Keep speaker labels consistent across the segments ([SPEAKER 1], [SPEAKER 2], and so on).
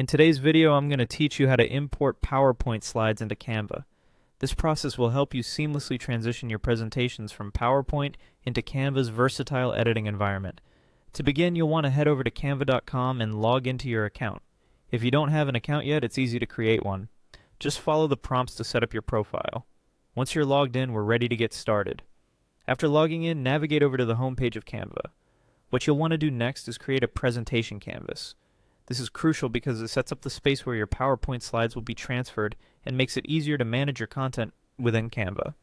[SPEAKER 1] In today's video, I'm going to teach you how to import PowerPoint slides into Canva. This process will help you seamlessly transition your presentations from PowerPoint into Canva's versatile editing environment. To begin, you'll want to head over to canva.com and log into your account. If you don't have an account yet, it's easy to create one. Just follow the prompts to set up your profile. Once you're logged in, we're ready to get started. After logging in, navigate over to the home page of Canva. What you'll want to do next is create a presentation canvas. This is crucial because it sets up the space where your PowerPoint slides will be transferred and makes it easier to manage your content within Canva.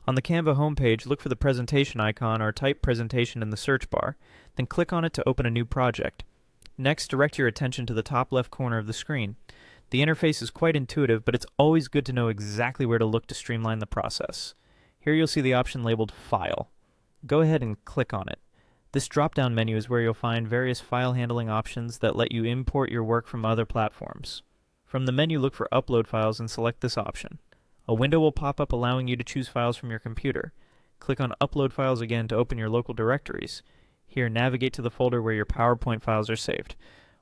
[SPEAKER 1] On the Canva homepage, look for the presentation icon or type presentation in the search bar, then click on it to open a new project. Next, direct your attention to the top left corner of the screen. The interface is quite intuitive, but it's always good to know exactly where to look to streamline the process. Here you'll see the option labeled File. Go ahead and click on it. This drop-down menu is where you'll find various file handling options that let you import your work from other platforms. From the menu, look for Upload Files and select this option. A window will pop up allowing you to choose files from your computer. Click on Upload Files again to open your local directories. Here, navigate to the folder where your PowerPoint files are saved.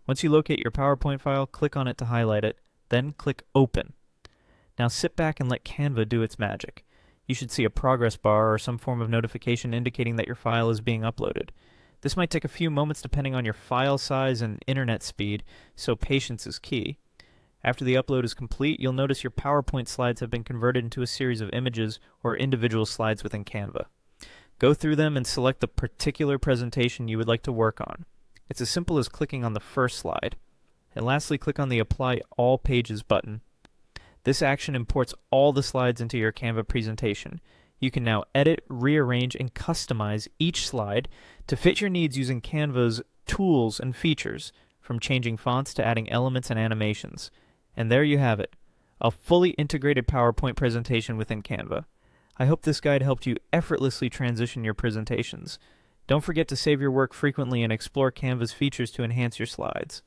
[SPEAKER 1] Once you locate your PowerPoint file, click on it to highlight it, then click Open. Now sit back and let Canva do its magic. You should see a progress bar or some form of notification indicating that your file is being uploaded. This might take a few moments depending on your file size and internet speed, so patience is key. After the upload is complete, you'll notice your PowerPoint slides have been converted into a series of images or individual slides within Canva. Go through them and select the particular presentation you would like to work on. It's as simple as clicking on the first slide. And lastly, click on the Apply All Pages button. This action imports all the slides into your Canva presentation. You can now edit, rearrange, and customize each slide to fit your needs using Canva's tools and features, from changing fonts to adding elements and animations. And there you have it, a fully integrated PowerPoint presentation within Canva. I hope this guide helped you effortlessly transition your presentations. Don't forget to save your work frequently and explore Canva's features to enhance your slides.